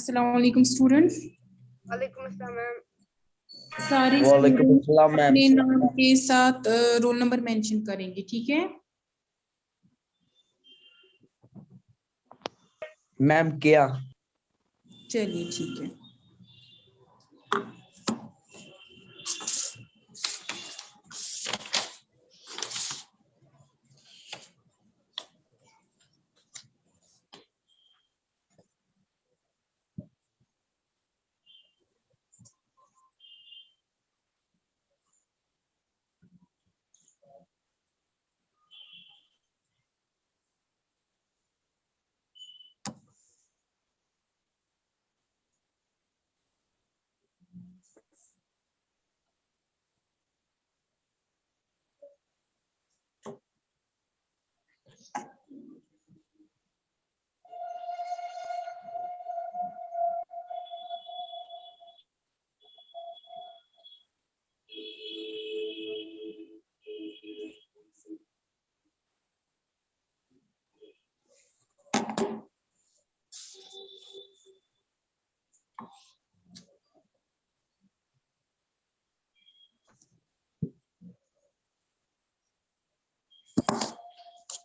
अस्सलाम वालेकुम स्टूडेंट्स। वालेकुम अस्सलाम मैम। सारे वालेकुम स्टूडेंट्स अस्सलाम मैम। अपने नाम के साथ रोल नंबर मेंशन करेंगे, ठीक है? मैम क्या? चलिए ठीक है।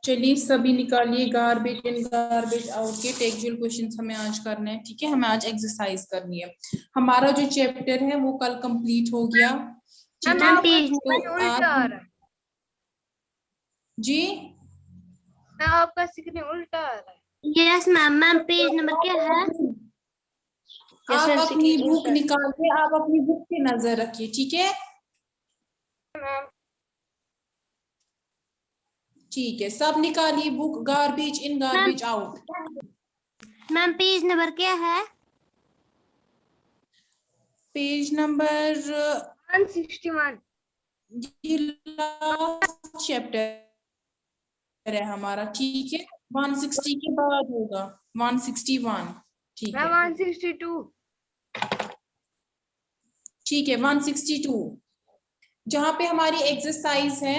चलिए सभी निकालिए गार्बेज इन गार्बेज आउट के टेक्सचुअल क्वेश्चंस हमें आज करने हैं, ठीक है? हमें आज एक्सरसाइज करनी है। हमारा जो चैप्टर है वो कल कंप्लीट हो गया, ठीक है? तो उल्टा आ रहा है जी ना, आपका स्क्रीन उल्टा आ रहा है। Yes ma'am. Ma'am page number क्या है? आप अपनी बुक निकाल के आप अपनी बुक पे नजर रखिए, ठीक है? मैम ठीक है, सब निकालिए book. Garbage in garbage out. Ma'am page number क्या है? Page number 161। ये लास्ट चैप्टर है हमारा, ठीक है? 160 के बाद होगा 161, ठीक मैम है? 162। ठीक है 162, जहां पे हमारी एक्सरसाइज है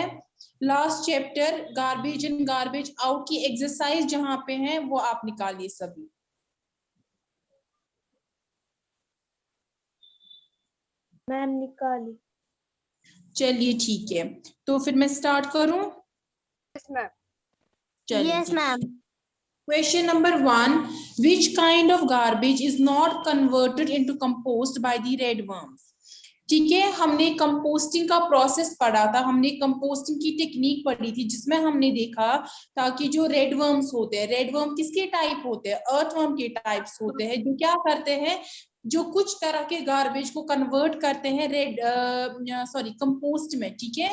last chapter garbage in garbage out की एक्सरसाइज जहां पे है वो आप निकालिए सभी। मैम निकाली। चलिए ठीक है, तो फिर मैं स्टार्ट करूं? Yes ma'am. चलिए yes ma'am. Question number 1. Which kind of garbage is not converted into compost by the redworms? ठीक है, हमने कंपोस्टिंग का प्रोसेस पढ़ा था, हमने कंपोस्टिंग की टेक्निक पढ़ी थी जिसमें हमने देखा ताकि जो रेडवर्म्स होते हैं, रेडवर्म किसके टाइप होते हैं? अर्थवर्म के टाइप्स होते हैं, जो क्या करते हैं, जो कुछ तरह के गार्बेज को कन्वर्ट करते हैं कंपोस्ट में, ठीक है?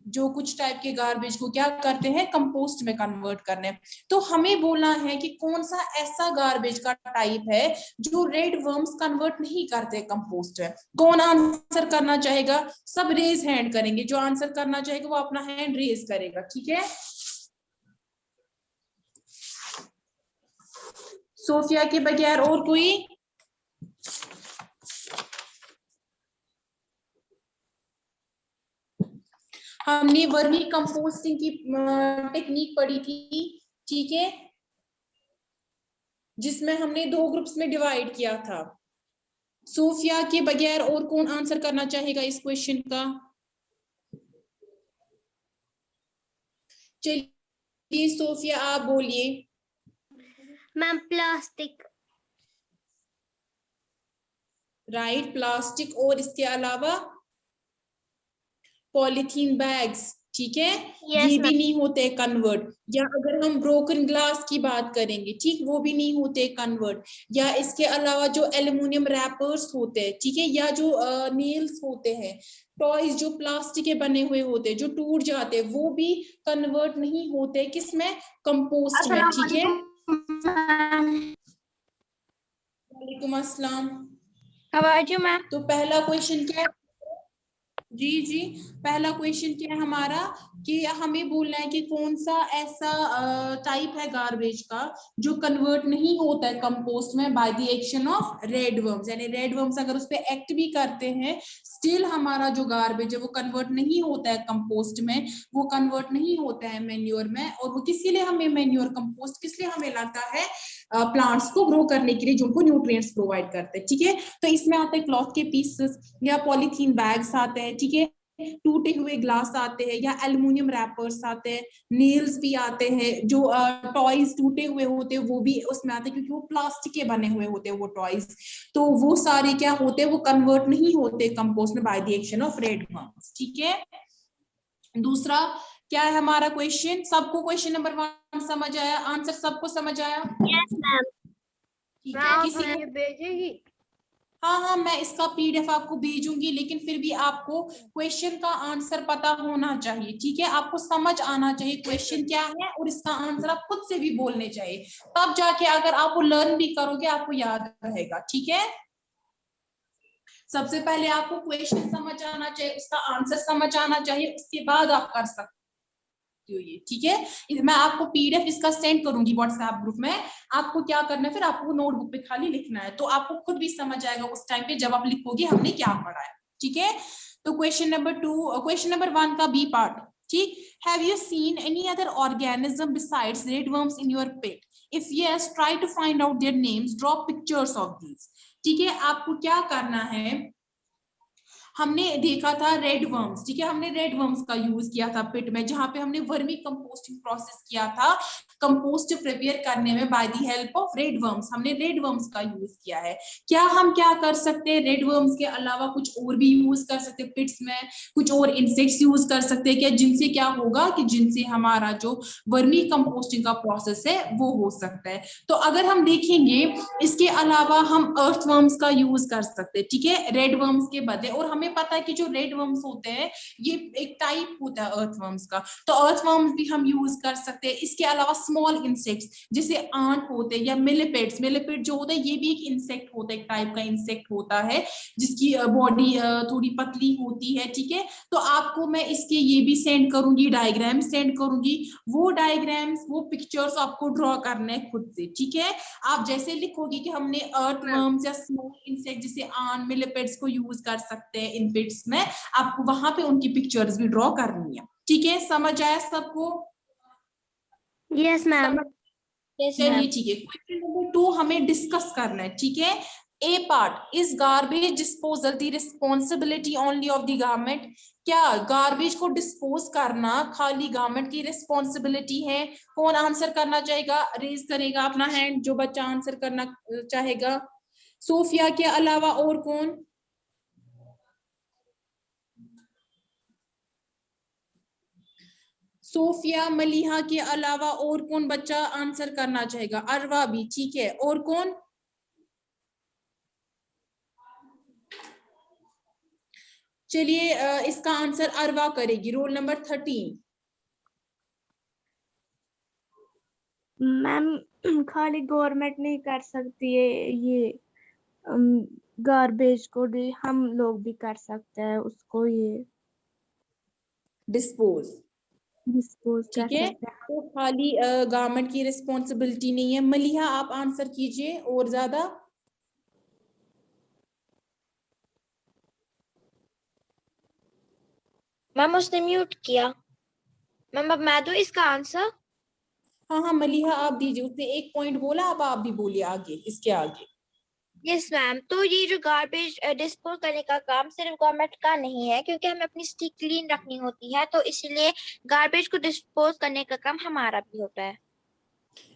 जो कुछ टाइप के गार्बेज को क्या करते हैं, कंपोस्ट में कन्वर्ट करने। तो हमें बोलना है कि कौन सा ऐसा गार्बेज का टाइप है जो रेड वर्म्स कन्वर्ट नहीं करते कंपोस्ट में। कौन आंसर करना चाहेगा? सब रेज हैंड करेंगे, जो आंसर करना चाहेगा वो अपना हैंड रेज करेगा, ठीक है? सोफिया के बगैर और कोई? हमने वर्मी कंपोस्टिंग की टेक्निक पढ़ी थी, ठीक है? जिसमें हमने 2 ग्रुप्स में डिवाइड किया था। सोफिया के बगैर और कौन आंसर करना चाहेगा इस क्वेश्चन का? चलिए सोफिया आप बोलिए। Ma'am plastic. राइट, प्लास्टिक, और इसके अलावा पॉलीथीन बैग्स, ठीक है? Yes, ये भी नहीं होते कन्वर्ट। या अगर हम ब्रोकन ग्लास की बात करेंगे, ठीक, वो भी नहीं होते कन्वर्ट। या इसके अलावा जो एल्युमिनियम रैपर्स होते हैं, ठीक है, या जो नेल्स होते हैं, टॉयज जो प्लास्टिक के बने हुए होते हैं जो टूट जाते हैं, वो भी कन्वर्ट नहीं होते किसमें? कंपोस्ट में, ठीक है? वालेकुम अस्सलाम। How are you ma'am? तो पहला क्वेश्चन क्या है? जी पहला क्वेश्चन क्या है हमारा कि हमें बोलना है कि कौन सा ऐसा टाइप है गार्बेज का जो कन्वर्ट नहीं होता है कंपोस्ट में by the action of red worms, यानी रेड वर्म्स अगर उस पर एक्ट भी करते हैं स्टिल हमारा जो गार्बेज है वो कन्वर्ट नहीं होता है कंपोस्ट में, वो कन्वर्ट नहीं होता है मेन्योर में। और वो किस लिए हमें मेन्योर कंपोस्ट किस लिए हमें लगता है, प्लांट्स को ग्रो करने के लिए जो उनको न्यूट्रिएंट्स प्रोवाइड करते हैं। ठीक है, तो इसमें आते हैं क्लॉथ के पीसेस या पॉलीथीन बैग्स आते हैं, ठीक है, टूटे हुए ग्लास आते हैं या एल्युमिनियम रैपर्स आते हैं, नेल्स भी आते हैं, जो टॉयज टूटे हुए होते हैं वो भी उसमें आते हैं क्योंकि वो प्लास्टिक के बने हुए होते हैं वो टॉयज। तो वो सारे क्या होते हैं, वो कन्वर्ट नहीं होते कंपोस्ट में by the action of red worms. ठीक है, दूसरा क्या है हमारा क्वेश्चन, सबको क्वेश्चन नंबर 1 समझ आया, आंसर सबको समझ आया? Yes ma'am. ठीक मैम है, आप किसी हमें भेजेगी? हाँ मैं इसका पीडीएफ आपको भेजूंगी, लेकिन फिर भी आपको क्वेश्चन का आंसर पता होना चाहिए। ठीक है, आपको समझ आना चाहिए क्वेश्चन क्या है और इसका आंसर आप खुद से भी बोलने चाहिए, तब जाके अगर आप वो लर्न भी करोगे आपको याद रहेगा। ठीक है, सबसे पहले आपको क्वेश्चन समझ आना चाहिए, उसका आंसर समझ आना चाहिए, उसके बाद आप कर सकते हो ये। ठीक है, मैं आपको पीडीएफ इसका सेंड करूंगी व्हाट्सएप ग्रुप में, आपको क्या करना है फिर आपको नोटबुक पे खाली लिखना है, तो आपको खुद भी समझ आएगा उस टाइम पे जब आप लिखोगे हमने क्या पढ़ा है। ठीक है, तो क्वेश्चन नंबर 2, क्वेश्चन नंबर 1 का बी पार्ट। ठीक, have you seen any other organism besides redworms in your pit? If yes, try to find out their names, draw pictures of these. ठीक है, आपको क्या करना है, हमने देखा था रेड वर्म्स, ठीक है, हमने रेड वर्म्स का यूज किया था पिट में, जहां पे हमने वर्मी कंपोस्टिंग प्रोसेस किया था कंपोस्ट प्रिपेयर करने में by the help of red worms, हमने रेड वर्म्स का यूज किया है। क्या हम क्या कर सकते हैं, रेड वर्म्स के अलावा कुछ और भी यूज कर सकते हैं पिट्स में, कुछ और इंसेक्ट्स यूज कर सकते हैं क्या, जिनसे क्या होगा कि जिनसे हमारा जो वर्मी कंपोस्टिंग का प्रोसेस है वो हो सकता है। तो अगर हम देखेंगे इसके अलावा हम अर्थ वर्म्स का यूज कर सकते हैं, ठीक है, रेड वर्म्स के बदले। और हमें पता है कि जो रेड वर्म्स होते हैं ये एक टाइप होता है अर्थ वर्म्स का, तो अर्थ वर्म्स भी हम यूज कर सकते हैं। इसके अलावा स्मॉल इंसेक्ट्स जैसे आंट होते हैं या मिलिपेड्स, मिलिपेड जो होता है ये भी एक इंसेक्ट होता है, एक टाइप का इंसेक्ट होता है जिसकी बॉडी थोड़ी पतली होती है। ठीक है, तो आपको मैं इसके ये भी सेंड करूंगी, डायग्राम सेंड करूंगी, वो डायग्राम्स वो पिक्चर्स आपको ड्रॉ करने हैं खुद से। ठीक है, आप जैसे लिखोगे कि हमने अर्थवर्म्स या स्मॉल इंसेक्ट जैसे आन मिलिपेड्स को यूज कर सकते हैं इन पिट्स में, आपको वहां पे उनकी पिक्चर्स भी ड्रॉ करनी है। ठीक है, समझ आया सबको? Yes ma'am. चलिए ठीक है, क्वेश्चन नंबर 2 हमें डिस्कस करना है। ठीक है, A part, is garbage disposal the responsibility only of the government? क्या गार्बेज को डिस्पोज करना खाली गवर्नमेंट की रिस्पॉन्सिबिलिटी है? कौन आंसर करना चाहेगा, रेज करेगा अपना हैंड जो बच्चा आंसर करना चाहेगा। सोफिया के अलावा और कौन? सोफिया मलिहा के अलावा और कौन बच्चा आंसर करना चाहेगा? अरवा भी, ठीक है, और कौन? चलिए इसका आंसर अरवा करेगी, रोल नंबर 13। मैम खाली गवर्नमेंट नहीं कर सकती है ये गार्बेज को, हम लोग भी कर सकते हैं उसको ये डिस्पोज, डिस्पोज कर ठीक है, सकते हैं। तो खाली गवर्नमेंट की रिस्पॉन्सिबिलिटी नहीं है। मलिहा आप आंसर कीजिए और ज्यादा। मैम उसने म्यूट किया। मैम अब मैं दूं इसका आंसर? हाँ मलिहा आप दीजिए, उसने एक पॉइंट बोला, अब आप भी बोलिए आगे, इसके आगे। यस मैम, तो ये जो गार्बेज डिस्पोज करने का काम सिर्फ गवर्नमेंट का नहीं है, क्योंकि हमें अपनी सिटी क्लीन रखनी होती है, तो इसलिए गार्बेज को डिस्पोज करने का काम हमारा भी होता है।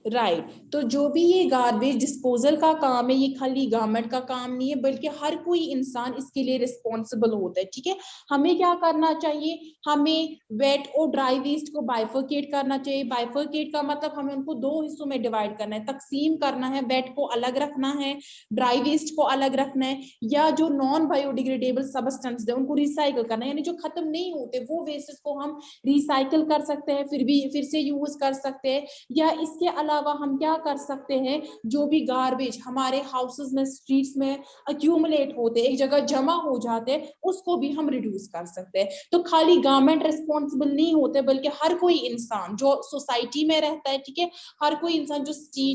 राइट, तो जो भी ये गार्बेज डिस्पोजल का काम है ये खाली गवर्नमेंट का काम नहीं है, बल्कि हर कोई इंसान इसके लिए रिस्पॉन्सिबल होता है। ठीक है, हमें क्या करना चाहिए, हमें वेट और ड्राई वेस्ट को बाइफरकेट करना चाहिए। बाइफरकेट का मतलब हमें उनको 2 हिस्सों में डिवाइड करना है, तकसीम करना है, वेट को अलग रखना है, ड्राई वेस्ट को अलग रखना है, या जो नॉन बायोडिग्रेडेबल सब्सटेंस है उनको रिसाइकल करना है, यानी जो खत्म नहीं होते वो वेस्टेज को हम रिसाइकल कर सकते हैं, फिर से यूज कर सकते हैं। या इसके अलावा अलावा हम क्या कर सकते हैं, जो भी गार्बेज हमारे हाउसेस में, स्ट्रीट्स में अक्यूमुलेट होते, एक जगह जमा हो जाते, उसको भी हम रिड्यूस कर सकते हैं। तो खाली गवर्नमेंट रिस्पॉन्सिबल नहीं होते, बल्कि हर कोई इंसान जो सोसाइटी में रहता है, ठीक है, हर कोई इंसान जो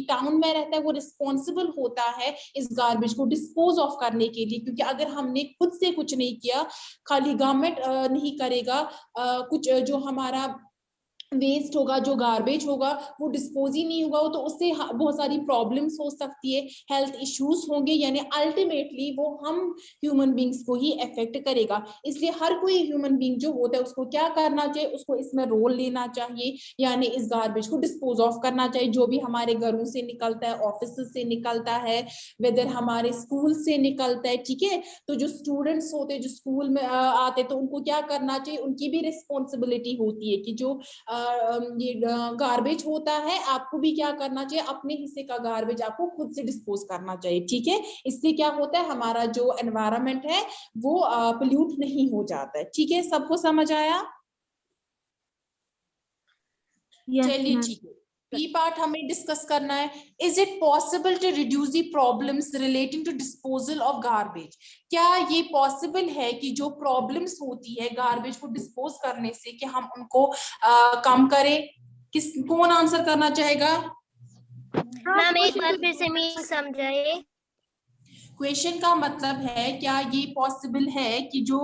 टाउन में रहता है वो रिस्पॉन्सिबल होता है इस गार्बेज को डिस्पोज ऑफ करने के लिए। क्योंकि अगर हमने खुद से कुछ नहीं किया, खाली गवर्नमेंट नहीं करेगा, कुछ जो हमारा वेस्ट होगा, जो गार्बेज होगा वो डिस्पोज ही नहीं होगा, तो उससे बहुत सारी प्रॉब्लम्स हो सकती है, हेल्थ इश्यूज होंगे, यानी अल्टीमेटली वो हम ह्यूमन बींग्स को ही अफेक्ट करेगा। इसलिए हर कोई ह्यूमन बींग जो होता है उसको क्या करना चाहिए, उसको इसमें रोल लेना चाहिए, यानी इस गार्बेज को डिस्पोज ऑफ करना चाहिए। जो भी हमारे घरों से निकलता है, ऑफिस से निकलता है, वेदर हमारे स्कूल से निकलता है, ठीक है, तो जो स्टूडेंट्स होते हैं जो स्कूल में आते, तो उनको क्या करना चाहिए, उनकी भी रिस्पॉन्सिबिलिटी होती है कि जो ये गार्बेज होता है, आपको भी क्या करना चाहिए, अपने हिस्से का गार्बेज आपको खुद से डिस्पोज करना चाहिए, ठीक है। इससे क्या होता है, हमारा जो एनवायरनमेंट है वो पोल्यूट नहीं हो जाता है, ठीक है। सबको समझ आया? चलिए ठीक है। बी पार्ट हमें डिस्कस करना है, is it possible to reduce the problems relating to disposal of garbage. क्या ये पॉसिबल है कि जो प्रॉब्लम्स होती है गार्बेज को डिस्पोज करने से, कि हम उनको कम करें? कौन आंसर करना चाहेगा? मैम एक बार फिर से मीनिंग समझाइए। क्वेश्चन का मतलब है, क्या ये पॉसिबल है कि जो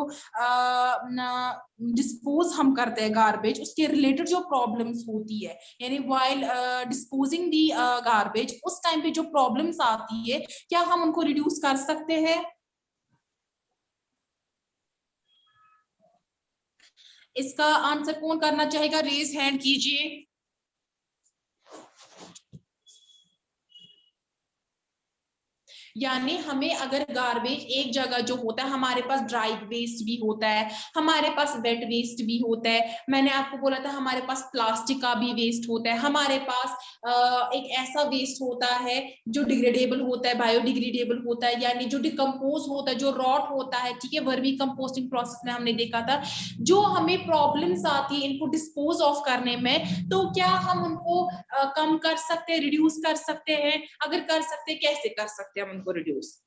डिस्पोज हम करते हैं गार्बेज, उसके रिलेटेड जो प्रॉब्लम्स होती है, यानी व्हाइल डिस्पोजिंग दी गार्बेज, उस टाइम पे जो प्रॉब्लम्स आती है, क्या हम उनको रिड्यूस कर सकते हैं? इसका आंसर कौन करना चाहेगा? रेज हैंड कीजिए। यानी हमें अगर गार्बेज एक जगह जो होता है, हमारे पास ड्राई वेस्ट भी होता है, हमारे पास वेट वेस्ट भी होता है, मैंने आपको बोला था हमारे पास प्लास्टिक का भी वेस्ट होता है, हमारे पास एक ऐसा वेस्ट होता है जो डिग्रेडेबल होता है, बायोडिग्रेडेबल होता है, यानी जो डिकम्पोज होता है, जो रॉट होता है, ठीक है, वर्मी कंपोस्टिंग प्रोसेस में हमने देखा था। जो हमें प्रॉब्लम्स आती है इनको डिस्पोज ऑफ करने में, तो क्या हम उनको कम कर सकते हैं, रिड्यूस कर सकते हैं? अगर कर सकते हैं, कैसे कर सकते हैं हम उनको रिड्यूस?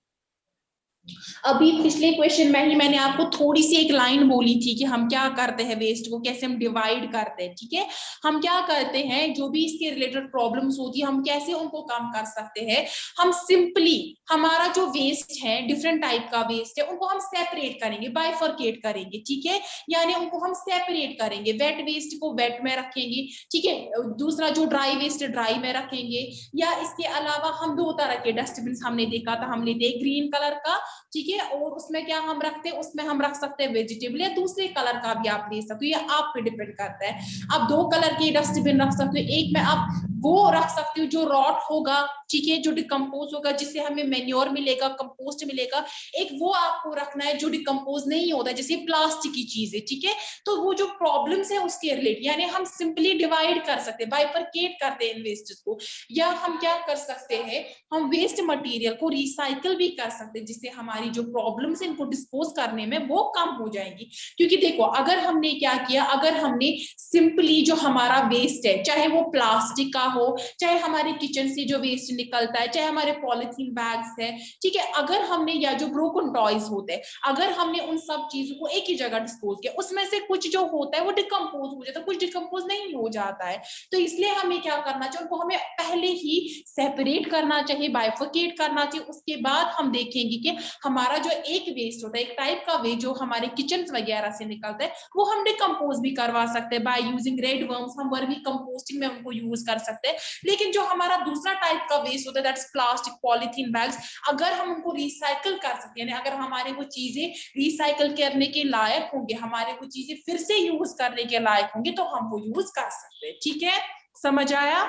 अभी पिछले क्वेश्चन में ही मैंने आपको थोड़ी सी एक लाइन बोली थी कि हम क्या करते हैं, वेस्ट को कैसे हम डिवाइड करते हैं, ठीक है। हम क्या करते हैं, जो भी इसके रिलेटेड प्रॉब्लम्स होती है, हम कैसे उनको कम कर सकते हैं। हम सिंपली हमारा जो वेस्ट है, डिफरेंट टाइप का वेस्ट है, उनको हम सेपरेट करेंगे, बाइफरकेट करेंगे, ठीक है, यानी उनको हम सेपरेट करेंगे। वेट वेस्ट को वेट में रखेंगे, ठीक है, दूसरा जो ड्राई वेस्ट ड्राई में रखेंगे। या इसके अलावा हम दो तरह के डस्टबिन हमने देखा था, हम लेते हैं ग्रीन कलर का, ठीक है, और उसमें क्या हम रखते हैं, उसमें हम रख सकते हैं वेजिटेबल, या दूसरे कलर का भी आप ले सकते हो, ये आप पे डिपेंड करता है। आप दो कलर के डस्टबिन रख सकते हो, एक में आप वो रख सकते हो जो रॉट होगा, ठीक है, जो डिकम्पोज होगा, जिससे हमें मेन्योर मिलेगा, कंपोस्ट मिलेगा। एक वो आपको रखना है जो डिकम्पोज नहीं होता, जैसे प्लास्टिक की चीजें, ठीक है। तो वो जो प्रॉब्लम्स है उसके रिलेटेड, यानी हम सिंपली डिवाइड कर सकते हैं, बाइफरकेट करते हैं इन वेस्टेज को। या हम क्या कर सकते हैं, हम वेस्ट मटेरियल को रिसाइकल भी कर सकते हैं, जिससे हमारी जो प्रॉब्लम्स है इनको डिस्पोज करने में वो कम हो जाएंगी। क्योंकि देखो, अगर हमने क्या किया, अगर हमने सिंपली जो हमारा वेस्ट है, चाहे वो प्लास्टिक का हो, चाहे हमारे किचन से जो वेस्ट निकलता है, चाहे हमारे पॉलिथीन बैग्स है, ठीक है, अगर हमने, या जो ब्रोकन टॉयज होते हैं, अगर हमने उन सब चीजों को एक ही जगह डिस्पोज किया, उसमें से कुछ जो होता है वो डिकम्पोज हो जाता है, कुछ डिकम्पोज नहीं हो जाता है। तो इसलिए हमें क्या करना चाहिए, उनको हमें पहले ही सेपरेट करना चाहिए, बाइफरकेट करना चाहिए। उसके बाद हम देखेंगे कि हमारा जो एक वेस्ट होता है, एक टाइप का वेस्ट जो हमारे किचन वगैरह से निकलता है, वो हम डिकम्पोज भी करवा सकते हैं बाय यूजिंग रेड वर्म्स, हम वर्मी कंपोस्टिंग में उनको यूज कर सकते हैं। लेकिन जो हमारा दूसरा टाइप का वेस्ट होता है, दैट्स प्लास्टिक, पॉलिथीन बैग्स, अगर हम उनको रिसाइकल कर सकते हैं, अगर हमारे वो चीजें रिसाइकल करने के लायक होंगे, हमारे वो चीजें फिर से यूज करने के लायक होंगे, तो हम वो यूज कर सकते हैं, ठीक है। समझ आया?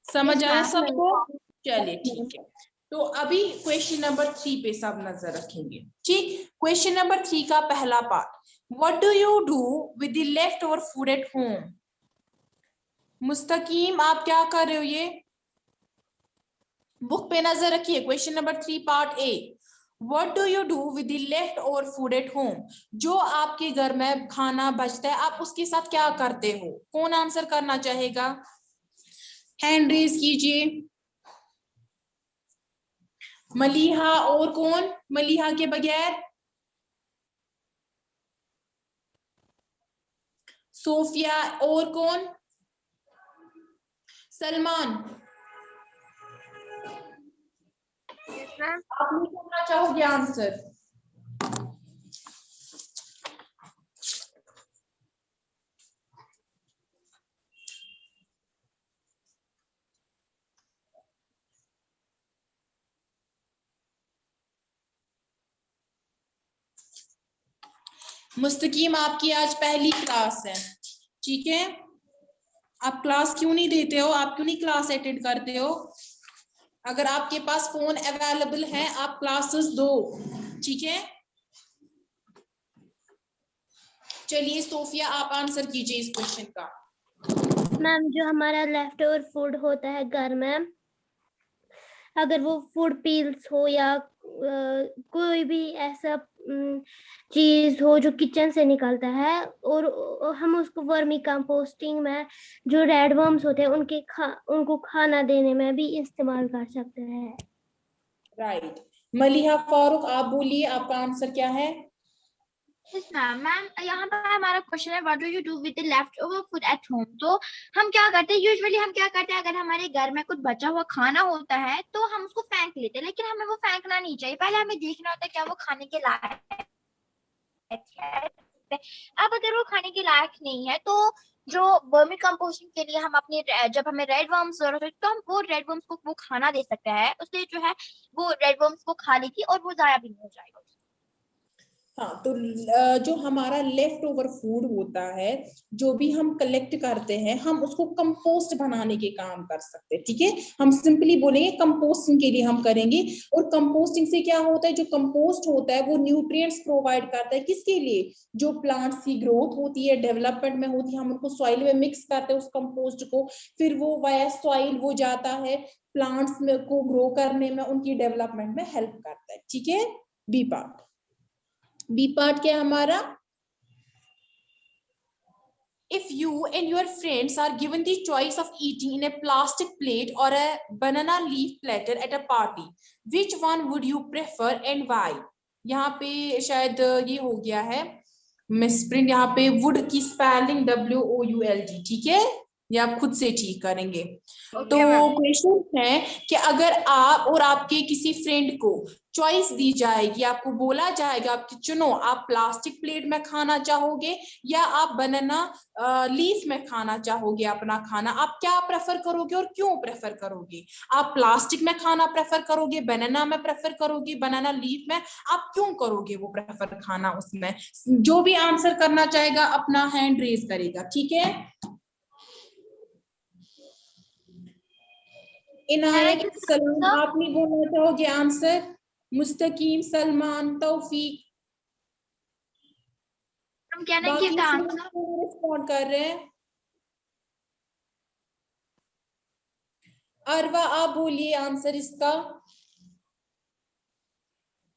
समझ आया सबको? चलिए ठीक है। तो अभी क्वेश्चन नंबर 3 पे सब नजर रखेंगे, ठीक। क्वेश्चन नंबर 3 का पहला part, what do you do with the leftover food at home? Mustaqeem, आप क्या कर रहे हो? ये बुक पे नजर रखिए। Question number 3 part A, What do you do with the leftover food at home? जो आपके घर में खाना बचता है आप उसके साथ क्या करते हो? कौन आंसर करना चाहेगा? हैंड रेज कीजिए। मलिहा और कौन? मलिहा के बगैर सोफिया और कौन? सलमान। Yes, ma'am. आप नहीं करना चाहोगे आंसर? मुस्तकीम आपकी आज पहली क्लास है, ठीक है? आप क्लास क्यों नहीं देते हो? आप क्यों नहीं क्लास अटेंड करते हो? अगर आपके पास फोन अवेलेबल है आप क्लासेस दो, ठीक है? चलिए सोफिया आप आंसर कीजिए इस क्वेश्चन का। मैम जो हमारा लेफ्ट ओवर फूड होता है घर में, अगर वो फूड पील्स हो या कोई भी ऐसा चीज हो जो किचन से निकलता है और हम उसको वर्मी कंपोस्टिंग में जो रेड वर्म्स होते हैं उनको खाना देने में भी इस्तेमाल कर सकते हैं। राइट। मलिहा फारूक आप बोलिए आपका आंसर क्या है? Yes, मैम यहाँ पर हमारा क्वेश्चन है what do you do with the leftover food at home. तो हम क्या करते हैं, यूजुअली हम क्या करते हैं, अगर हमारे घर में कुछ बचा हुआ खाना होता है तो हम उसको फेंक लेते हैं, लेकिन हमें वो फेंकना नहीं चाहिए। पहले हमें देखना होता है क्या वो खाने के लायक है। अब अगर वो खाने के लायक नहीं है तो जो वर्मी कंपोस्टिंग के लिए हम अपने जब हमें रेड वर्म्स जरूरत है तो हम वो रेड वर्म्स को वो खाना दे सकते हैं, उससे जो है वो रेड वर्म्स को खा लेगी और वो जाया भी नहीं हो जाएगा। हाँ, तो जो हमारा लेफ्ट ओवर फूड होता है जो भी हम कलेक्ट करते हैं हम उसको कंपोस्ट बनाने के काम कर सकते हैं, ठीक है? हम सिंपली बोलेंगे कंपोस्टिंग के लिए हम करेंगे। और कंपोस्टिंग से क्या होता है, जो कंपोस्ट होता है वो न्यूट्रिएंट्स प्रोवाइड करता है किसके लिए? जो प्लांट्स की ग्रोथ होती है, डेवलपमेंट में होती है, हम उनको सॉइल में मिक्स करते हैं उस कंपोस्ट को, फिर वो वाया सॉइल वो जाता है प्लांट्स में को ग्रो करने में, उनकी डेवलपमेंट में हेल्प करता है, ठीक है? B part. बी पार्ट क्या है हमारा? If you and your friends are given the choice of eating in a plastic plate or a banana leaf platter at a party, which one would you prefer and why? यहाँ पे शायद ये हो गया है मिसप्रिंट, यहाँ पे would की स्पेलिंग WOULD, ठीक है? ये आप खुद से ठीक करेंगे। तो क्वेश्चन है कि अगर आप और आपके किसी फ्रेंड को चॉइस दी जाएगी, आपको बोला जाएगा आपकी चुनो, आप प्लास्टिक प्लेट में खाना चाहोगे या आप बनाना लीफ में खाना चाहोगे अपना खाना, आप क्या प्रेफर करोगे और क्यों प्रेफर करोगे? आप प्लास्टिक में खाना प्रेफर करोगे, बनाना में प्रेफर करोगे, बनाना लीफ में, आप क्यों करोगे वो प्रेफर खाना उसमें? जो भी आंसर करना चाहेगा अपना हैंड रेज करेगा, ठीक है? इनायत सलाम आप नहीं बोलना चाहोगे आंसर? मुस्तकीम, सलमान, तौफीक, हम क्या नहीं कि आंसर रिस्पॉन्ड कर रहे हैं। अरवा आप बोलिए आंसर इसका।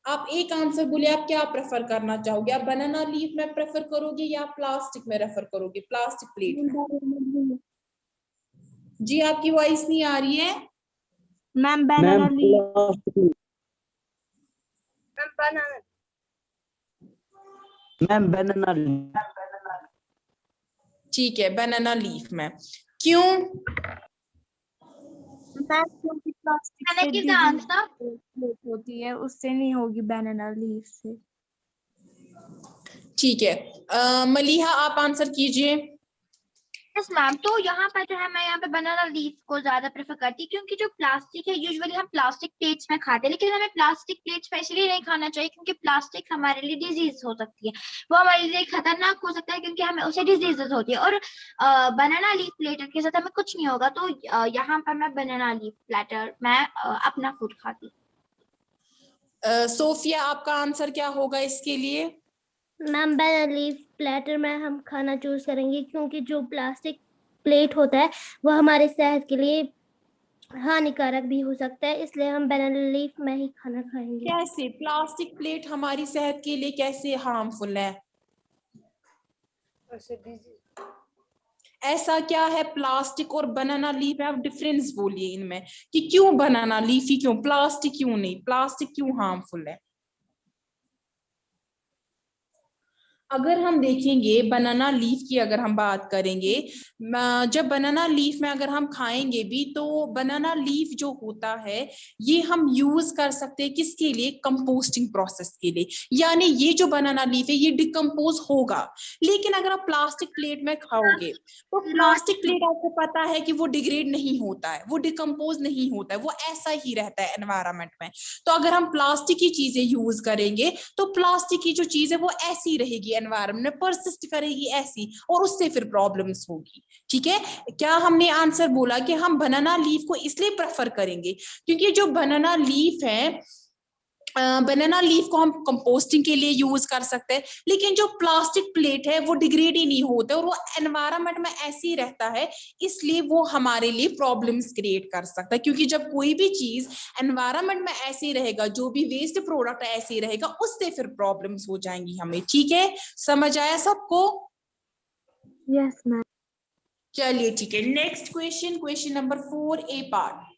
आप एक आंसर बोलिए, आप क्या प्रेफर करना चाहोगे? आप बनाना लीफ में प्रेफर करोगे या प्लास्टिक में रेफर करोगे? प्लास्टिक प्लेट में। जी आपकी वॉइस नहीं आ रही है ma'am. Banana leaf. Ma'am, banana. Ma'am banana. ठीक है, बनाना लीफ में। क्यों? क्योंकि प्लास्टिक मैंने से किस डिजीज आंसर होती है, उससे नहीं होगी बनाना लीफ से। ठीक है। मलिहा आप आंसर कीजिए। यस मैम, तो यहाँ पर जो है मैं यहाँ पे बनाना लीफ को ज्यादा प्रेफर करती हूँ, क्योंकि जो प्लास्टिक है यूजुअली हम प्लास्टिक प्लेट्स में खाते हैं, लेकिन हमें प्लास्टिक प्लेट्स में इसलिए नहीं खाना चाहिए क्योंकि प्लास्टिक हमारे लिए डिजीज हो सकती है, वो हमारे लिए खतरनाक हो सकता है क्योंकि हमें उसे डिजीजेस होती है। और बनाना लीफ प्लेटर के साथ हमें कुछ नहीं होगा, तो यहाँ पर मैं बनाना लीफ प्लेटर मैं अपना फूड खाती हूँ। सोफिया आपका आंसर क्या होगा इसके लिए? मैम बनाना लीफ प्लेटर में हम खाना चूज करेंगे क्योंकि जो प्लास्टिक प्लेट होता है वो हमारे सेहत के लिए हानिकारक भी हो सकता है, इसलिए हम बनाना लीफ में ही खाना खाएंगे। कैसे प्लास्टिक प्लेट हमारी सेहत के लिए कैसे हार्मफुल है? ऐसा क्या है प्लास्टिक और बनाना लीफ में? आप डिफरेंस बोलिए इनमें कि क्यों बनाना लीफ ही क्यों, प्लास्टिक क्यों नहीं, प्लास्टिक क्यों हार्मफुल है? अगर हम देखेंगे बनाना लीफ की, अगर हम बात करेंगे, जब बनाना लीफ में अगर हम खाएंगे भी तो बनाना लीफ जो होता है ये हम यूज कर सकते हैं किसके लिए? कंपोस्टिंग प्रोसेस के लिए। यानी ये जो बनाना लीफ है ये डिकम्पोज होगा। लेकिन अगर आप प्लास्टिक प्लेट में खाओगे तो प्लास्टिक प्लेट आपको पता है कि वो डिग्रेड नहीं होता है, वो डिकम्पोज नहीं होता है, वो ऐसा ही रहता है एनवायरमेंट में। तो अगर हम प्लास्टिक की चीजें यूज करेंगे तो प्लास्टिक की जो चीज है वो ऐसी रहेगी, एनवायरमेंट में परसिस्ट करेगी ऐसी, और उससे फिर प्रॉब्लम्स होगी। ठीक है, क्या हमने आंसर बोला कि हम बनाना लीफ को इसलिए प्रेफर करेंगे क्योंकि जो बनाना लीफ है, बनाना लीफ को हम कंपोस्टिंग के लिए यूज कर सकते हैं, लेकिन जो प्लास्टिक प्लेट है वो डिग्रेड ही नहीं होता और वो एनवायरमेंट में ऐसे ही रहता है, इसलिए वो हमारे लिए प्रॉब्लम्स क्रिएट कर सकता है। क्योंकि जब कोई भी चीज एनवायरमेंट में ऐसे ही रहेगा, जो भी वेस्ट प्रोडक्ट ऐसे ही रहेगा, उससे फिर प्रॉब्लम्स हो जाएंगी हमें। ठीक है, समझ आया सबको? Yes ma'am. चलिए ठीक है, next question, question number 4A part.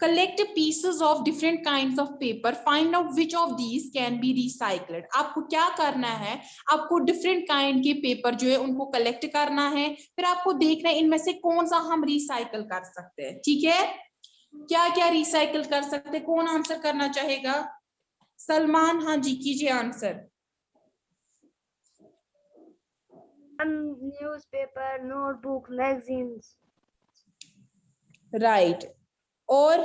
Collect pieces of different kinds of paper, find out which of these can be recycled। आपको क्या करना है? आपको डिफरेंट काइंड के पेपर जो है उनको कलेक्ट करना है, फिर आपको देखना है इनमें से कौन सा हम रिसाइकल कर सकते हैं। ठीक है, क्या क्या रिसाइकल कर सकते हैं? कौन आंसर करना चाहेगा? सलमान, हाँ जी कीजिए answer. Newspaper, notebook, magazines. Right, और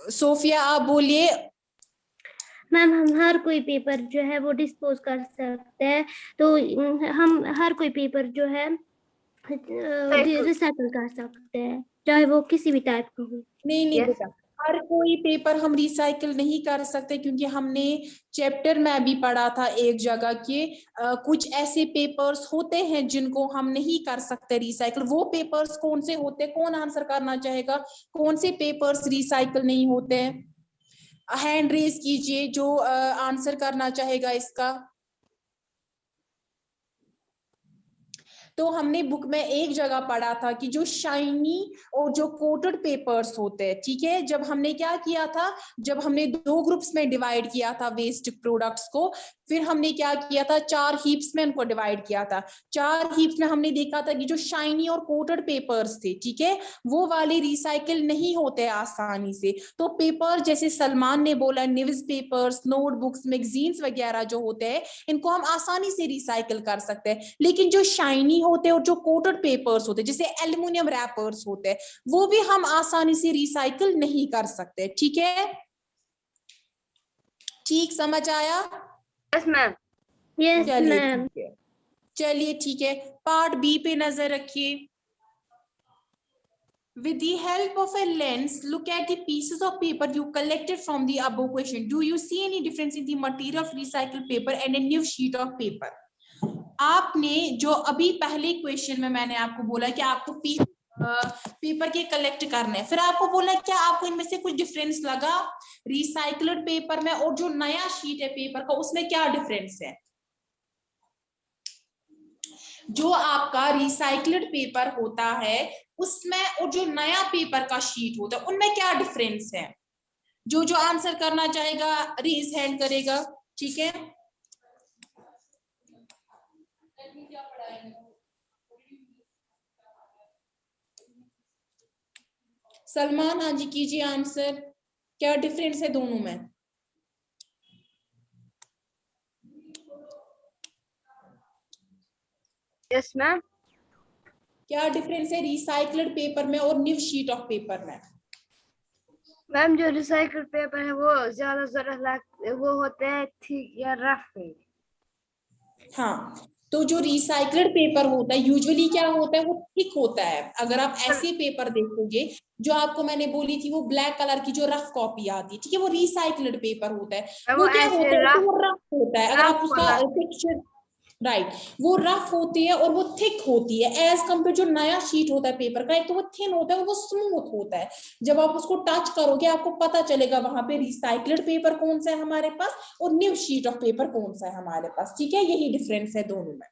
सोफिया आप बोलिए। मैम हम हर कोई पेपर जो है वो डिस्पोज कर सकते हैं, तो हम हर कोई पेपर जो है रिसाइकल कर सकते हैं, चाहे वो किसी भी टाइप का हो। नहीं बेटा, हर कोई पेपर हम रिसाइकल नहीं कर सकते, क्योंकि हमने चैप्टर में भी पढ़ा था एक जगह के कुछ ऐसे पेपर्स होते हैं जिनको हम नहीं कर सकते रिसाइकल। वो पेपर्स कौन से होते हैं? कौन आंसर करना चाहेगा? कौन से पेपर्स रिसाइकल नहीं होते हैं? हैंड रेज कीजिए जो आंसर करना चाहेगा इसका। तो हमने बुक में एक जगह पढ़ा था कि जो शाइनी और जो कोटेड पेपर्स होते हैं, ठीक है, जब हमने क्या किया था, जब हमने 2 ग्रुप्स में डिवाइड किया था वेस्ट प्रोडक्ट्स को, फिर हमने क्या किया था, 4 हीप्स में उनको डिवाइड किया था। 4 हीप्स में हमने देखा था कि जो शाइनी और कोटेड पेपर्स थे, ठीक है, वो वाले रिसाइकिल नहीं होते आसानी से। तो पेपर जैसे सलमान ने बोला, न्यूज पेपर्स, नोटबुक्स, मैगजीन्स वगैरह जो होते हैं, इनको हम आसानी से रिसाइकिल कर सकते हैं। लेकिन जो शाइनी होते हैं और जो कोटेड पेपर्स होते हैं, जैसे एल्युमिनियम रैपर्स होते हैं, वो भी हम आसानी से रिसाइकिल नहीं कर सकते। ठीक है, ठीक समझ आया? Yes ma'am. यस चलिए मैम। ठीक है, चलिए ठीक है, पार्ट बी पे नजर रखिए। With the help of a lens, look at the pieces of paper you collected from the above question. Do you see any difference in the material of recycled paper and a new sheet of paper? आपने जो अभी पहले question में मैंने आपको बोला कि आपको पेपर के कलेक्ट करने, फिर आपको बोला क्या आपको इनमें से कुछ डिफरेंस लगा रिसाइक्ल्ड पेपर में और जो नया शीट है पेपर का, उसमें क्या डिफरेंस है? जो आपका रिसाइक्ल्ड पेपर होता है उसमें और जो नया पेपर का शीट होता है उनमें क्या डिफरेंस है? जो जो आंसर करना चाहेगा रेज हैंड करेगा। ठीक है, सलमान, हाँ जी कीजिए आंसर, क्या डिफरेंस है दोनों में? Yes ma'am. क्या डिफरेंस है रिसाइक्ल्ड पेपर में और न्यू शीट ऑफ पेपर में? मैम जो रिसाइकल पेपर है वो ज्यादा जरूरत लगती, वो होते हैं थिक या रफ। हाँ, तो जो रिसाइक्ल्ड पेपर होता है यूजुअली क्या होता है, वो थिक होता है। अगर आप ऐसे पेपर देखोगे, जो आपको मैंने बोली थी वो ब्लैक कलर की जो रफ कॉपी आती है, ठीक है, वो रिसाइक्ल्ड पेपर होता है। वो क्या ऐसे होता है, रफ वो रफ होता है। अगर आप रफ उसका टेक्सचर, राइट, वो रफ होती है और वो थिक होती है एज कम्पेयर जो नया शीट होता है पेपर का। एक तो वो थिन होता है और वो स्मूथ होता है। जब आप उसको टच करोगे आपको पता चलेगा वहां पे रिसाइक्ल्ड पेपर कौन सा है हमारे पास और न्यू शीट ऑफ पेपर कौन सा है हमारे पास, ठीक है, यही डिफरेंस है दोनों में।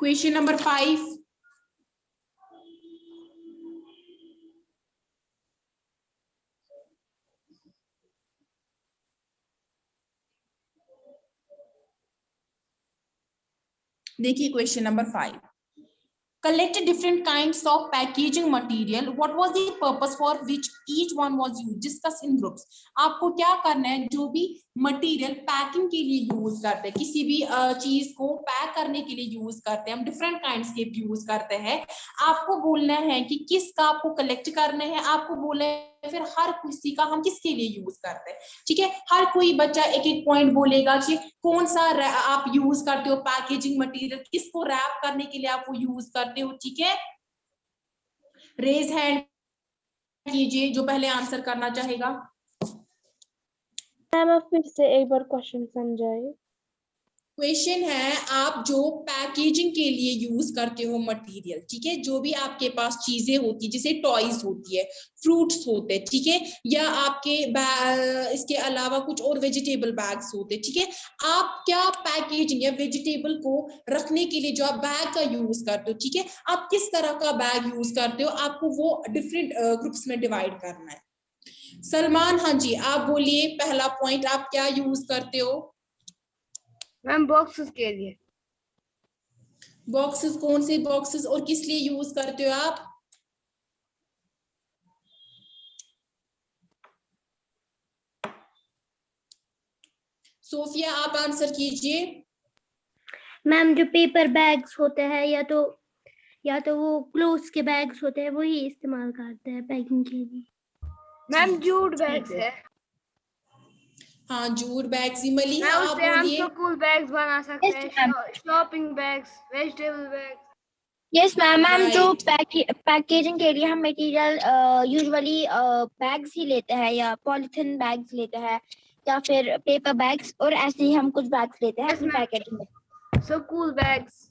क्वेश्चन नंबर 5, देखिए question number 5, collect different kinds of packaging material, what was the purpose for which each one was used, discuss in groups। आपको क्या करना है, जो भी मटेरियल पैकिंग के लिए यूज करते हैं, किसी भी चीज को पैक करने के लिए यूज करते हैं, हम डिफरेंट काइंड्स के यूज करते हैं। आपको बोलना है कि किसका आपको कलेक्ट करना है, आपको बोलना है फिर हर किसी का हम किसके लिए यूज करते हैं, ठीक है। हर कोई बच्चा एक एक पॉइंट बोलेगा कि कौन सा आप यूज करते हो पैकेजिंग मटेरियल, किसको रैप करने के लिए आप वो यूज करते हो, ठीक है। रेज हैंड कीजिए जो पहले आंसर करना चाहेगा। मैम आप फिर से एक बार क्वेश्चन समझाइए। क्वेश्चन है, आप जो पैकेजिंग के लिए यूज करते हो मटेरियल, ठीक है, जो भी आपके पास चीजें होती है, जैसे टॉयज होती है, फ्रूट्स होते हैं, ठीक है, या आपके इसके अलावा कुछ और वेजिटेबल बैग्स होते हैं, ठीक है, आप क्या पैकेजिंग या वेजिटेबल को रखने के लिए जो आप बैग का यूज करते हो, ठीक है, आप किस तरह का बैग यूज करते हो, आपको वो डिफरेंट ग्रुप्स में डिवाइड करना है। सलमान, हाँ जी, आप बोलिए पहला पॉइंट, आप क्या यूज करते हो। मैम बॉक्सेस के लिए। बॉक्सेस, कौन से बॉक्सेस और किस लिए यूज करते हो आप। सोफिया आप आंसर कीजिए। मैम जो पेपर बैग्स होते हैं या तो वो क्लोथ्स के बैग्स होते हैं वही इस्तेमाल करते हैं पैकिंग के लिए। मैम जूट ठीक बैग्स है। हाँ, जूट बैग्स ही। मलिहा मैम आप उससे हम बोलिए। स्कूल बैग्स बना सकते Yes, हैं, ma'am. Shopping bags, vegetable bags. Yes ma'am, ma'am जो Right. पैकेजिंग के लिए हम मटेरियल यूजुअली बैग्स ही लेते हैं या पॉलिथीन बैग्स लेते हैं या फिर पेपर बैग्स, और ऐसे ही हम कुछ बैग्स लेते हैं Yes, अपनी ma'am. पैकेजिंग में। School bags.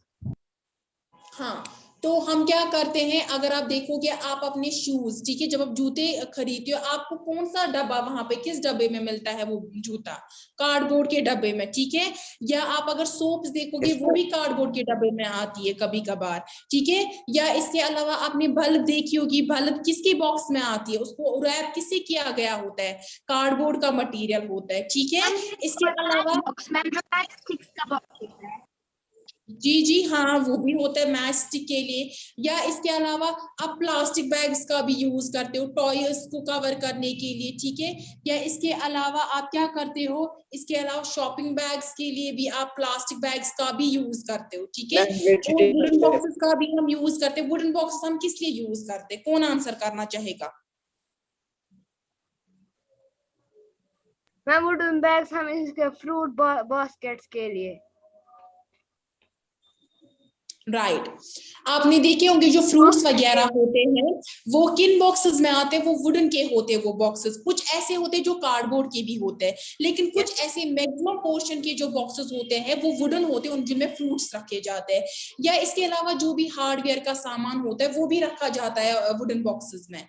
हाँ, तो हम क्या करते हैं, अगर आप देखोगे आप अपने शूज, ठीक है, जब आप जूते खरीदते हो आपको कौन सा डब्बा, वहां पे किस डब्बे में मिलता है वो जूता, कार्डबोर्ड के डब्बे में, ठीक है। या आप अगर सोप्स देखोगे वो भी कार्डबोर्ड के डब्बे में आती है कभी कभार, ठीक है। या इसके अलावा आपने बल्ब देखी होगी, बल्ब किसके बॉक्स में आती है, उसको रैप किससे किया गया होता है, कार्डबोर्ड का मटेरियल होता है, ठीक है। इसके अलावा बॉक्स मैम जो मैच स्टिक्स का बॉक्स होता है। जी जी हाँ, वो भी होता है मैच स्टिक के लिए। या इसके अलावा आप प्लास्टिक बैग्स का भी यूज करते हो टॉयज को कवर करने के लिए, ठीक है। या इसके अलावा आप क्या करते हो, इसके अलावा शॉपिंग बैग्स के लिए भी आप प्लास्टिक बैग्स का भी यूज करते हो, ठीक है। और वुडन बॉक्सेस का भी हम यूज करते हैं। वुडन बॉक्सेस हम किस लिए यूज करते हैं, कौन आंसर करना चाहेगा। मैम वुडन बैग्स हम इसके फ्रूट बास्केट्स के लिए। राइट आपने देखे होंगे जो फ्रूट्स वगैरह होते हैं वो किन बॉक्सेस में आते हैं, वो वुडन के होते हैं वो बॉक्सेस। कुछ ऐसे होते हैं जो कार्डबोर्ड के भी होते हैं, लेकिन कुछ ऐसे मैक्सिमम पोर्शन के जो बॉक्सेस होते हैं वो वुडन होते हैं, जिनमें फ्रूट्स रखे जाते हैं। या इसके अलावा जो भी हार्डवेयर का सामान होता है वो भी रखा जाता है वुडन बॉक्सेस में।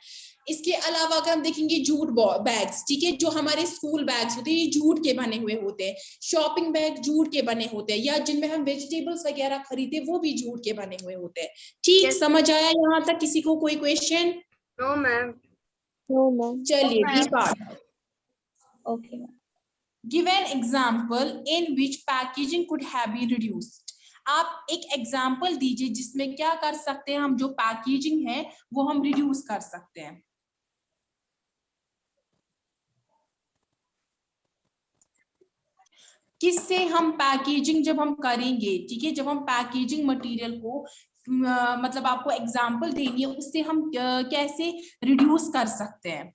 इसके अलावा अगर हम देखेंगे जूट बैग्स, ठीक है, जो हमारे स्कूल बैग्स होते हैं ये जूट के बने हुए होते हैं। शॉपिंग बैग जूट के बने होते हैं, या जिनमें हम वेजिटेबल्स वगैरह खरीदे वो भी जूट के बने हुए होते हैं। ठीक, समझ आया यहाँ तक किसी को कोई question. No ma'am. No ma'am. चलिए B part. Okay. Give an example in which packaging could have been reduced. आप एक एग्जांपल दीजिए जिसमें क्या कर सकते हैं हम, जो पैकेजिंग है वो हम रिड्यूस कर सकते हैं। किससे हम पैकेजिंग जब हम करेंगे, ठीक है, जब हम पैकेजिंग मटेरियल को मतलब आपको एग्जांपल देनी है, उससे हम कैसे रिड्यूस कर सकते हैं।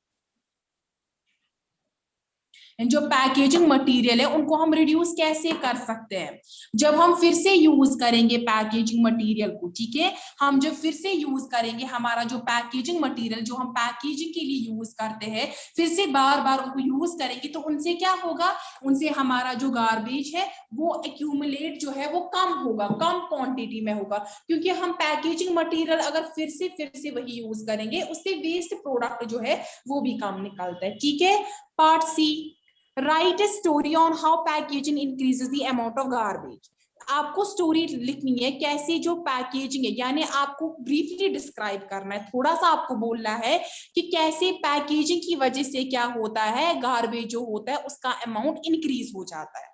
जो पैकेजिंग मटेरियल है उनको हम रिड्यूस कैसे कर सकते हैं? जब हम फिर से यूज करेंगे पैकेजिंग मटेरियल को, ठीक है, हम जब फिर से यूज करेंगे हमारा जो पैकेजिंग मटेरियल जो हम पैकेजिंग के लिए यूज करते हैं, फिर से बार बार उनको यूज करेंगे तो उनसे क्या होगा, उनसे हमारा जो गार्बेज है वो एक्यूमुलेट जो है वो कम होगा, कम क्वांटिटी में होगा, क्योंकि हम पैकेजिंग मटेरियल अगर फिर से वही यूज करेंगे उससे वेस्ट प्रोडक्ट जो है वो भी कम निकलता है। ठीक है, part C, write a story on how packaging increases the amount of garbage. आपको स्टोरी लिखनी है कैसे जो पैकेजिंग है, यानी आपको ब्रीफली डिस्क्राइब करना है, थोड़ा सा आपको बोलना है कि कैसे पैकेजिंग की वजह से क्या होता है, गार्बेज जो होता है उसका अमाउंट इंक्रीज हो जाता है।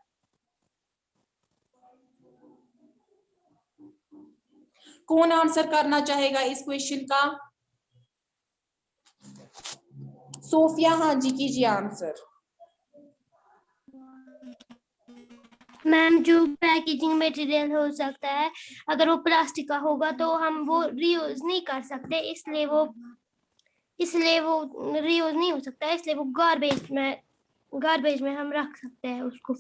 कौन आंसर करना चाहेगा इस क्वेश्चन का? सोफिया, हाँ जी कीजिए आंसर। मैम जो पैकेजिंग मटेरियल हो सकता है, अगर वो प्लास्टिक का होगा तो हम वो रीयूज नहीं कर सकते, इसलिए वो रीयूज नहीं हो सकता, इसलिए वो गार्बेज में हम रख सकते हैं उसको।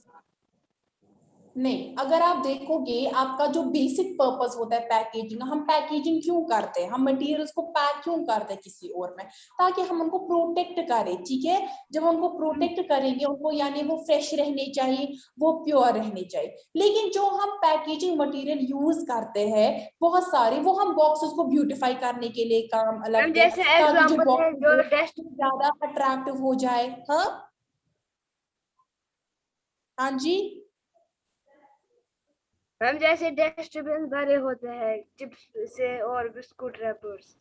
नहीं, अगर आप देखोगे आपका जो बेसिक पर्पस होता है पैकेजिंग, हम पैकेजिंग क्यों करते हैं, हम मटेरियल्स को पैक क्यों करते हैं किसी और में, ताकि हम उनको प्रोटेक्ट करें। ठीक है, जब उनको प्रोटेक्ट करेंगे उनको, यानी वो फ्रेश रहने चाहिए, वो प्योर रहने चाहिए। लेकिन जो हम पैकेजिंग मटेरियल यूज करते हैं बहुत सारे, वो हम बॉक्सेस को ब्यूटिफाई करने के लिए काम लगते हैं, जैसे ताकि जो एग्जांपल है जो बॉक्स ज्यादा अट्रैक्टिव हो जाए। हाँ हाँ जी, मैम जैसे डस्टबिन भरे होते हैं चिप्स से और बिस्कुट रैपर्स।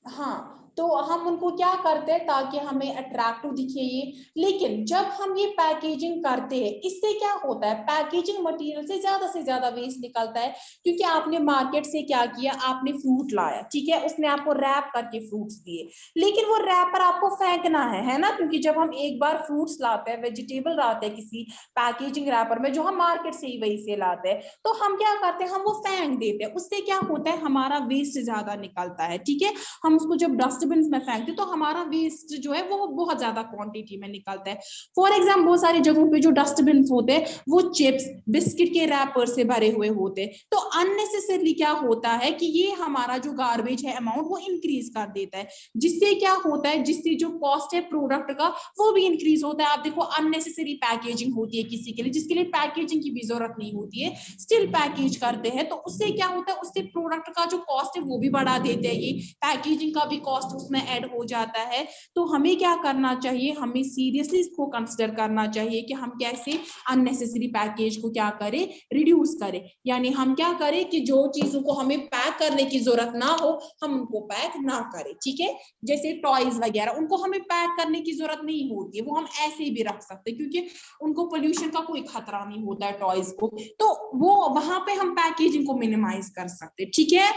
हाँ, तो हम उनको क्या करते हैं ताकि हमें अट्रैक्टिव दिखे ये। लेकिन जब हम ये पैकेजिंग करते हैं इससे क्या होता है, पैकेजिंग मटेरियल से ज्यादा वेस्ट निकलता है, क्योंकि आपने मार्केट से क्या किया, आपने फ्रूट लाया, ठीक है, उसने आपको रैप करके फ्रूट्स दिए, लेकिन वो रैपर आपको फेंकना है ना, क्योंकि जब हम एक बार फ्रूट्स लाते हैं, वेजिटेबल लाते हैं किसी पैकेजिंग रैपर में जो हम मार्केट से ही वही से लाते हैं, तो हम क्या करते हैं, हम वो फेंक देते हैं। उससे क्या होता है, हमारा वेस्ट ज्यादा निकलता है। ठीक है, हम उसको जब डस्टबिन में फेंकते तो हमारा वेस्ट जो है वो बहुत ज्यादा क्वांटिटी में निकलता है। फॉर एग्जाम्पल बहुत सारी जगहों पे जो डस्टबिन होते हैं वो चिप्स बिस्किट के रैपर से भरे हुए होते हैं, तो अननेसेसरली क्या होता है कि ये हमारा जो गार्बेज है अमाउंट वो इंक्रीज कर देता है, जिससे क्या होता है, जिससे जो कॉस्ट है प्रोडक्ट का वो भी इंक्रीज होता है। आप देखो अननेसेसरी पैकेजिंग होती है किसी के लिए, जिसके लिए पैकेजिंग की भी जरूरत नहीं होती है, स्टिल पैकेज करते हैं, तो उससे क्या होता है, उससे प्रोडक्ट का जो कॉस्ट है वो भी बढ़ा देते हैं, ये पैकेजिंग का भी कॉस्ट उसमें ऐड हो जाता है। तो हमें क्या करना चाहिए, हमें सीरियसली इसको कंसिडर करना चाहिए कि हम कैसे अननेसेसरी पैकेज को क्या करें, रिड्यूस करें, यानी हम क्या करें कि जो चीजों को हमें पैक करने की जरूरत ना हो हम उनको पैक ना करें। ठीक है, जैसे टॉयज वगैरह उनको हमें पैक करने की जरूरत नहीं होती है, वो हम ऐसे भी रख सकते हैं, क्योंकि उनको पोल्यूशन का कोई खतरा नहीं होता है टॉयज को, तो वो वहां पे हम पैकेजिंग को मिनिमाइज कर सकते हैं। ठीक है,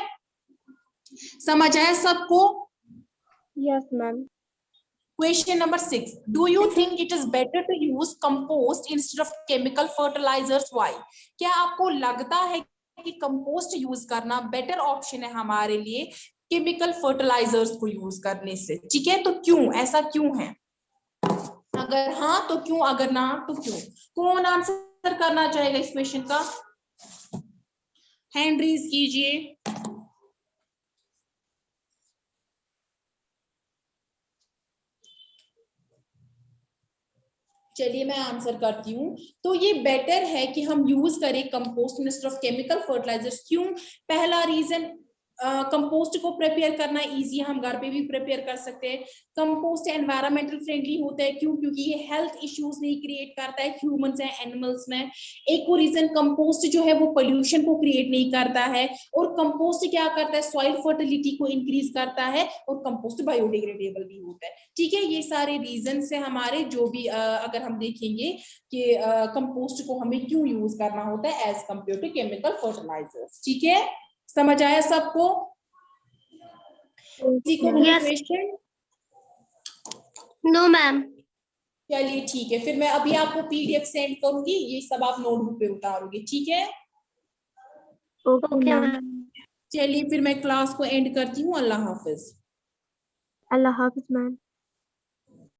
समझ आया सबको? Yes ma'am. Question number 6. Do you think it is better to use compost instead of chemical fertilizers? Why? क्या आपको लगता है कि कंपोस्ट यूज करना बेटर ऑप्शन है हमारे लिए केमिकल फर्टिलाइजर्स को यूज करने से? ठीक है, तो क्यों, ऐसा क्यों है? अगर हाँ तो क्यों, अगर ना तो क्यों? कौन आंसर करना चाहेगा इस क्वेश्चन का? हैंड रेज कीजिए। चलिए मैं आंसर करती हूँ। तो ये बेटर है कि हम यूज करें compost instead of chemical fertilisers. क्यों? पहला रीजन, कंपोस्ट को प्रिपेयर करना इजी है, हम घर पे भी प्रिपेयर कर सकते हैं। कंपोस्ट एनवायरमेंटल फ्रेंडली होता है, क्यों? क्योंकि ये हेल्थ इश्यूज नहीं क्रिएट करता है ह्यूमंस या एनिमल्स में। एक और रीजन, कंपोस्ट जो है वो पोल्यूशन को क्रिएट नहीं करता है, और कंपोस्ट क्या करता है, सॉइल फर्टिलिटी को इंक्रीज करता है, और कंपोस्ट बायोडिग्रेडेबल भी होता है। ठीक है, ये सारे रीजन से हमारे जो भी अगर हम देखेंगे कि कंपोस्ट को हमें क्यों यूज करना होता है as compare to chemical fertilisers. ठीक है, समझ आया सबको? क्वेश्चन? No ma'am. चलिए ठीक है, फिर मैं अभी आपको पीडीएफ सेंड करूंगी, ये सब आप नोटबुक पे उतारोगे। ठीक है, ओके मैम। चलिए फिर मैं क्लास को एंड करती हूँ। अल्लाह हाफिज। अल्लाह हाफिज मैम।